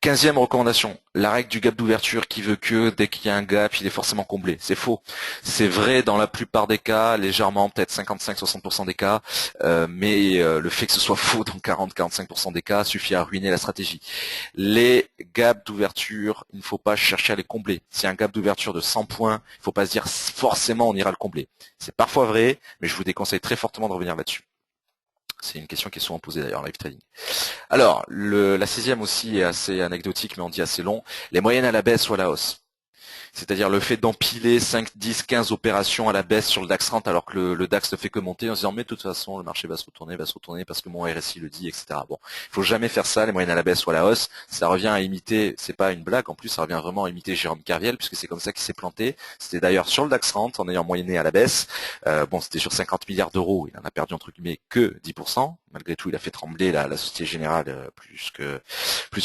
15e recommandation, la règle du gap d'ouverture qui veut que dès qu'il y a un gap, il est forcément comblé. C'est faux. C'est vrai dans la plupart des cas, légèrement, peut-être 55-60% des cas, mais le fait que ce soit faux dans 40-45% des cas suffit à ruiner la stratégie. Les gaps d'ouverture, il ne faut pas chercher à les combler. Si y a un gap d'ouverture de 100 points, il ne faut pas se dire forcément on ira le combler. C'est parfois vrai, mais je vous déconseille très fortement de revenir là-dessus. C'est une question qui est souvent posée d'ailleurs en live trading. Alors, la 16e aussi est assez anecdotique, mais on dit assez long. Les moyennes à la baisse ou à la hausse. C'est-à-dire le fait d'empiler 5, 10, 15 opérations à la baisse sur le DAX 30 alors que le DAX ne fait que monter en se disant mais de toute façon le marché va se retourner parce que mon RSI le dit, etc. Bon, il faut jamais faire ça, les moyennes à la baisse ou à la hausse. Ça revient à imiter, c'est pas une blague, en plus ça revient vraiment à imiter Jérôme Kerviel puisque c'est comme ça qu'il s'est planté. C'était d'ailleurs sur le DAX 30 en ayant moyenné à la baisse. Bon, c'était sur 50 milliards d'euros, il en a perdu entre guillemets que 10%. Malgré tout, il a fait trembler la Société Générale plus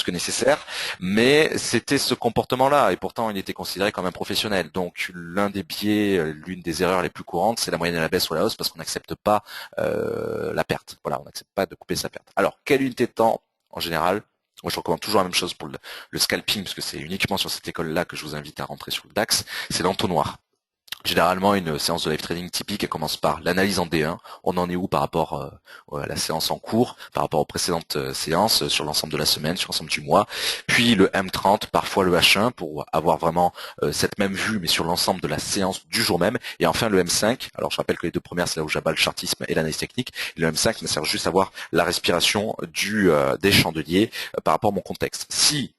que nécessaire. Mais c'était ce comportement-là, et pourtant il était considéré comme un professionnel. Donc l'un des biais, l'une des erreurs les plus courantes, c'est la moyenne à la baisse ou à la hausse, parce qu'on n'accepte pas la perte. Voilà, on n'accepte pas de couper sa perte. Alors, quelle unité de temps en général? Moi, je recommande toujours la même chose pour le scalping, parce que c'est uniquement sur cette école-là que je vous invite à rentrer sur le DAX, c'est l'entonnoir. Généralement, une séance de live trading typique, elle commence par l'analyse en D1. On en est où par rapport à la séance en cours, par rapport aux précédentes séances, sur l'ensemble de la semaine, sur l'ensemble du mois. Puis le M30, parfois le H1, pour avoir vraiment cette même vue, mais sur l'ensemble de la séance du jour même. Et enfin le M5. Alors je rappelle que les deux premières, c'est là où j'abat le chartisme et l'analyse technique. Et le M5 me sert juste à voir la respiration des chandeliers par rapport à mon contexte. Si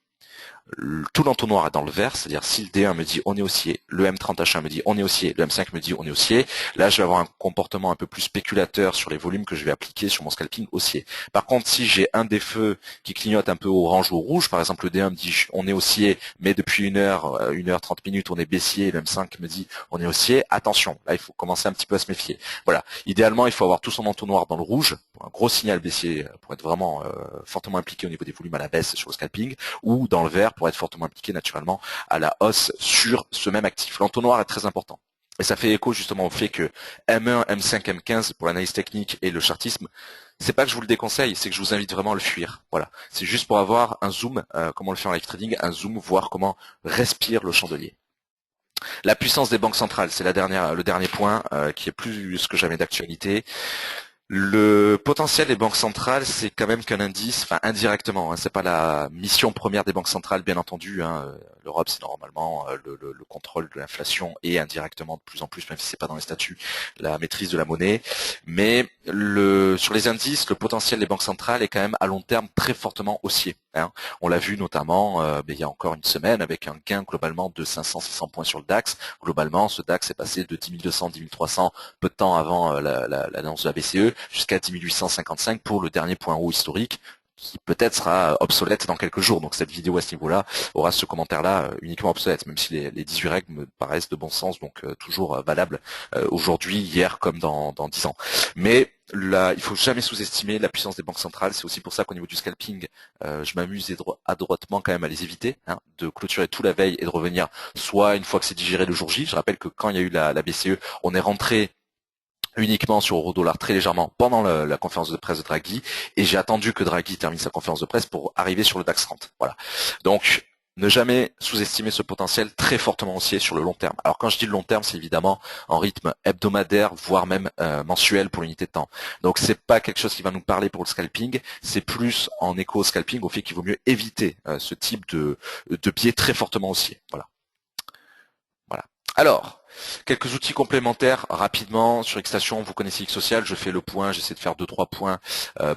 tout l'entonnoir est dans le vert, c'est-à-dire si le D1 me dit on est haussier, le M30H1 me dit on est haussier, le M5 me dit on est haussier, là je vais avoir un comportement un peu plus spéculateur sur les volumes que je vais appliquer sur mon scalping haussier. Par contre, si j'ai un des feux qui clignote un peu au orange ou au rouge, par exemple le D1 me dit on est haussier, mais depuis 1 heure 30 minutes on est baissier, et le M5 me dit on est haussier, attention, là il faut commencer un petit peu à se méfier. Voilà, idéalement il faut avoir tout son entonnoir dans le rouge, pour un gros signal baissier, pour être vraiment fortement impliqué au niveau des volumes à la baisse sur le scalping, ou dans le vert pour être fortement impliqué naturellement à la hausse sur ce même actif. L'entonnoir est très important. Et ça fait écho justement au fait que M1, M5, M15 pour l'analyse technique et le chartisme, c'est pas que je vous le déconseille, c'est que je vous invite vraiment à le fuir. Voilà. C'est juste pour avoir un zoom, comme on le fait en live trading, un zoom, voir comment respire le chandelier. La puissance des banques centrales, c'est le dernier point qui est plus que jamais d'actualité. Le potentiel des banques centrales, c'est quand même qu'un indice, enfin indirectement, hein, c'est pas la mission première des banques centrales, bien entendu. Hein, l'Europe, c'est normalement le contrôle de l'inflation et indirectement de plus en plus, même si c'est pas dans les statuts, la maîtrise de la monnaie. Mais sur les indices, le potentiel des banques centrales est quand même à long terme très fortement haussier. Hein. On l'a vu notamment il y a encore une semaine avec un gain globalement de 500-600 points sur le DAX. Globalement, ce DAX est passé de 10 200, 10 300 peu de temps avant l'annonce de la BCE jusqu'à 10 855 pour le dernier point haut historique qui peut-être sera obsolète dans quelques jours. Donc cette vidéo à ce niveau-là aura ce commentaire-là uniquement obsolète, même si les 18 règles me paraissent de bon sens, donc toujours valables aujourd'hui, hier comme dans 10 ans. Mais là, il faut jamais sous-estimer la puissance des banques centrales. C'est aussi pour ça qu'au niveau du scalping, je m'amuse adroitement quand même à les éviter, hein, de clôturer tout la veille et de revenir soit une fois que c'est digéré le jour J. Je rappelle que quand il y a eu la BCE, on est rentré uniquement sur euro-dollar très légèrement pendant la conférence de presse de Draghi, et j'ai attendu que Draghi termine sa conférence de presse pour arriver sur le DAX 30. Voilà. Donc, ne jamais sous-estimer ce potentiel très fortement haussier sur le long terme. Alors quand je dis le long terme, c'est évidemment en rythme hebdomadaire, voire même mensuel pour l'unité de temps. Donc c'est pas quelque chose qui va nous parler pour le scalping, c'est plus en écho au scalping, au fait qu'il vaut mieux éviter ce type de biais très fortement haussier. Voilà. Voilà. Alors, quelques outils complémentaires rapidement sur Xstation. Vous connaissez Xsocial, je fais le point, j'essaie de faire 2-3 points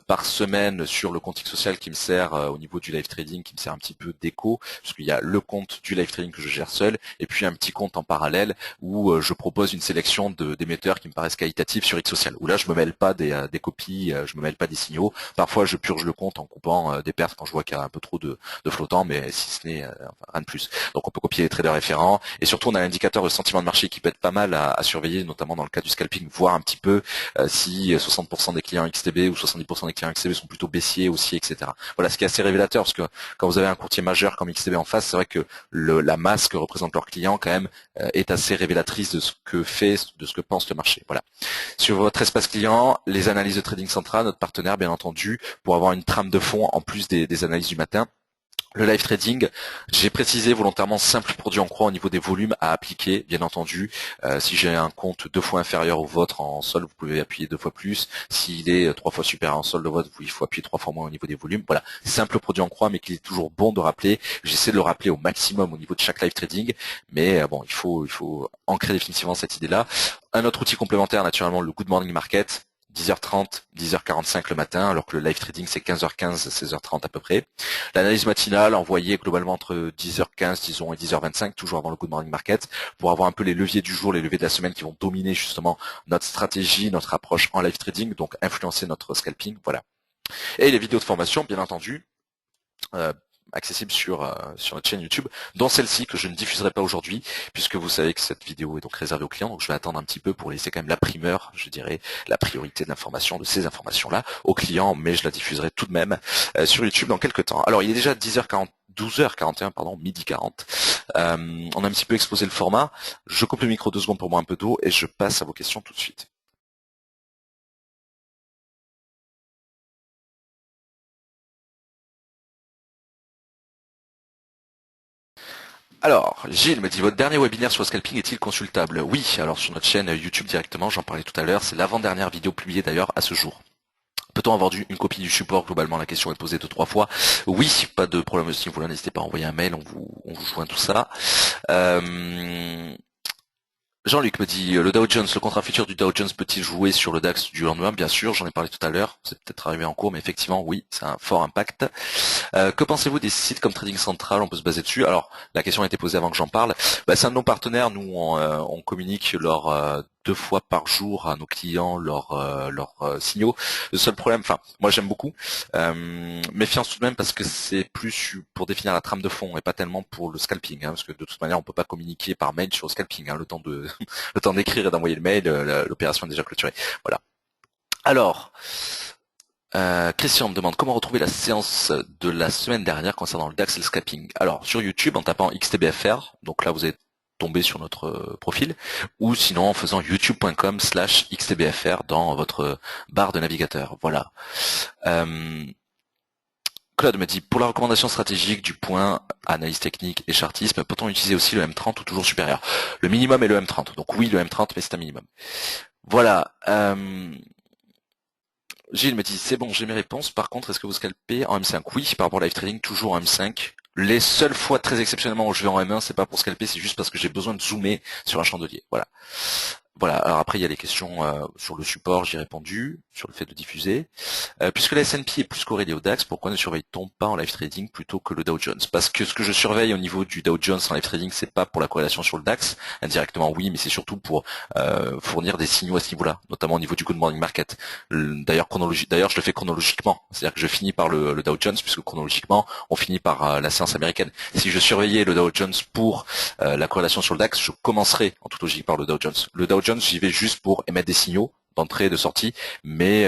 par semaine sur le compte Xsocial qui me sert au niveau du live trading, qui me sert un petit peu d'écho, parce qu'il y a le compte du live trading que je gère seul, et puis un petit compte en parallèle où je propose une sélection d'émetteurs qui me paraissent qualitatifs sur Xsocial, où là je me mêle pas des copies, je me mêle pas des signaux. Parfois je purge le compte en coupant des pertes quand je vois qu'il y a un peu trop de flottant, mais si ce n'est rien de plus. Donc on peut copier les traders référents, et surtout on a l'indicateur de sentiment de marché qui peut être pas mal à surveiller, notamment dans le cas du scalping, voir un petit peu si 60% des clients XTB ou 70% des clients XTB sont plutôt baissiers, haussiers, etc. Voilà, ce qui est assez révélateur, parce que quand vous avez un courtier majeur comme XTB en face, c'est vrai que la masse que représentent leurs clients quand même est assez révélatrice de ce que pense le marché. Voilà. Sur votre espace client, les analyses de Trading Central, notre partenaire bien entendu, pour avoir une trame de fond en plus des analyses du matin. Le live trading, j'ai précisé volontairement simple produit en croix au niveau des volumes à appliquer, bien entendu. Si j'ai un compte 2 fois inférieur au vôtre en solde, vous pouvez appuyer 2 fois plus. S'il est 3 fois supérieur en solde au vôtre, il faut appuyer 3 fois moins au niveau des volumes. Voilà, simple produit en croix, mais qu'il est toujours bon de rappeler. J'essaie de le rappeler au maximum au niveau de chaque live trading, mais bon, il faut ancrer définitivement cette idée-là. Un autre outil complémentaire, naturellement, le Good Morning Market. 10h30, 10h45 le matin, alors que le live trading c'est 15h15, 16h30 à peu près. L'analyse matinale envoyée globalement entre 10h15, disons, et 10h25, toujours avant le Good Morning Market, pour avoir un peu les leviers du jour, les leviers de la semaine qui vont dominer justement notre stratégie, notre approche en live trading, donc influencer notre scalping, voilà. Et les vidéos de formation, bien entendu, euh, accessible sur notre chaîne YouTube, dont celle-ci que je ne diffuserai pas aujourd'hui, puisque vous savez que cette vidéo est donc réservée aux clients, donc je vais attendre un petit peu pour laisser quand même la primeur, je dirais, la priorité de l'information, de ces informations-là, aux clients, mais je la diffuserai tout de même sur YouTube dans quelques temps. Alors il est déjà 10h40. 12h41, pardon, midi 40. On a un petit peu exposé le format. Je coupe le micro 2 secondes pour boire un peu d'eau et je passe à vos questions tout de suite. Alors, Gilles me dit, votre dernier webinaire sur le scalping est-il consultable? Oui, alors sur notre chaîne YouTube directement, j'en parlais tout à l'heure, c'est l'avant-dernière vidéo publiée d'ailleurs à ce jour. Peut-on avoir une copie du support? Globalement, la question est posée 2-3 fois. Oui, pas de problème aussi, vous n'hésitez pas à envoyer un mail, on vous joint tout ça. Jean-Luc me dit, le Dow Jones, le contrat futur du Dow Jones peut-il jouer sur le DAX du lendemain? Bien sûr, j'en ai parlé tout à l'heure, c'est peut-être arrivé en cours, mais effectivement, oui, c'est un fort impact. Que pensez-vous des sites comme Trading Central? On peut se baser dessus. Alors, la question a été posée avant que j'en parle. C'est un de nos partenaires. Nous, on communique leur 2 fois par jour à nos clients leurs signaux. Le seul problème, enfin, moi j'aime beaucoup. Méfiance tout de même parce que c'est plus pour définir la trame de fond et pas tellement pour le scalping, parce que de toute manière, on peut pas communiquer par mail sur le scalping. Le temps de le temps d'écrire et d'envoyer le mail, l'opération est déjà clôturée. Voilà. Alors. Christian me demande comment retrouver la séance de la semaine dernière concernant le DAX et le scalping. Alors sur YouTube en tapant XTBFR, donc là vous êtes tombé sur notre profil, ou sinon en faisant youtube.com/xtbfr dans votre barre de navigateur. Voilà. Claude me dit, pour la recommandation stratégique du point analyse technique et chartisme, peut-on utiliser aussi le M30 ou toujours supérieur? Le minimum est le M30, donc oui le M30 mais c'est un minimum. Voilà. Gilles me dit, c'est bon, j'ai mes réponses. Par contre, est-ce que vous scalpez en M5? Oui, par rapport au live trading, toujours en M5. Les seules fois très exceptionnellement où je vais en M1, c'est pas pour scalper, c'est juste parce que j'ai besoin de zoomer sur un chandelier. Voilà. Voilà, alors après il y a les questions sur le support, j'ai répondu, sur le fait de diffuser. Puisque la S&P est plus corrélée au DAX, pourquoi ne surveille-t-on pas en live trading plutôt que le Dow Jones? Parce que ce que je surveille au niveau du Dow Jones en live trading, c'est pas pour la corrélation sur le DAX, indirectement oui, mais c'est surtout pour fournir des signaux à ce niveau-là, notamment au niveau du Good Morning Market. D'ailleurs, je le fais chronologiquement, c'est-à-dire que je finis par le Dow Jones, puisque chronologiquement, on finit par la séance américaine. Si je surveillais le Dow Jones pour la corrélation sur le DAX, je commencerai en toute logique par le Dow Jones. Le Dow Jones, j'y vais juste pour émettre des signaux d'entrée et de sortie, mais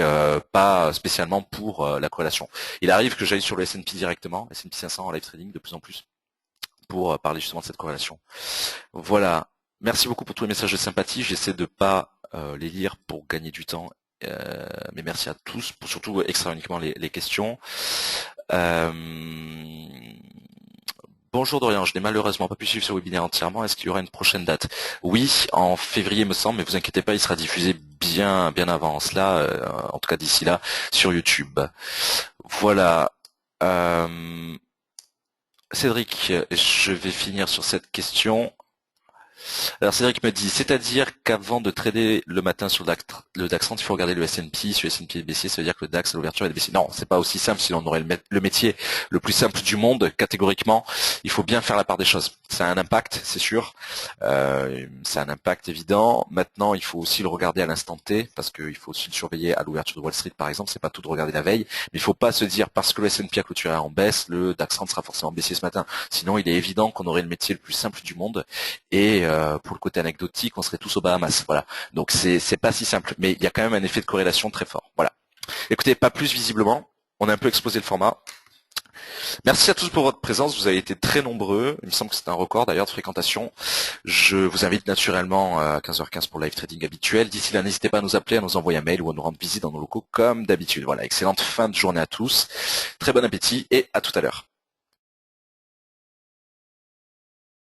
pas spécialement pour la corrélation. Il arrive que j'aille sur le S&P directement, S&P 500 en live trading de plus en plus, pour parler justement de cette corrélation. Voilà. Merci beaucoup pour tous les messages de sympathie. J'essaie de pas les lire pour gagner du temps, mais merci à tous, pour surtout extra uniquement les questions. Bonjour Dorian, je n'ai malheureusement pas pu suivre ce webinaire entièrement. Est-ce qu'il y aura une prochaine date? Oui, en février me semble, mais vous inquiétez pas, il sera diffusé bien avant cela, en tout cas d'ici là, sur YouTube. Voilà. Cédric, je vais finir sur cette question. Alors Cédric me dit, c'est-à-dire qu'avant de trader le matin sur le DAX 30, il faut regarder le S&P. Si le S&P est baissier, ça veut dire que le DAX à l'ouverture est baissier. Non, c'est pas aussi simple, sinon on aurait le métier le plus simple du monde, catégoriquement. Il faut bien faire la part des choses. Ça a un impact, c'est sûr. Ça a un impact évident. Maintenant, il faut aussi le regarder à l'instant T, parce qu'il faut aussi le surveiller à l'ouverture de Wall Street, par exemple. C'est pas tout de regarder la veille. Mais il faut pas se dire, parce que le S&P a clôturé en baisse, le DAX 30 sera forcément baissier ce matin. Sinon, il est évident qu'on aurait le métier le plus simple du monde. Et pour le côté anecdotique, on serait tous aux Bahamas. Voilà. Donc c'est pas si simple, mais il y a quand même un effet de corrélation très fort. Voilà. Écoutez, pas plus visiblement. On a un peu exposé le format. Merci à tous pour votre présence. Vous avez été très nombreux. Il me semble que c'est un record d'ailleurs de fréquentation. Je vous invite naturellement à 15h15 pour le live trading habituel. D'ici là, n'hésitez pas à nous appeler, à nous envoyer un mail ou à nous rendre visite dans nos locaux comme d'habitude. Voilà. Excellente fin de journée à tous. Très bon appétit et à tout à l'heure.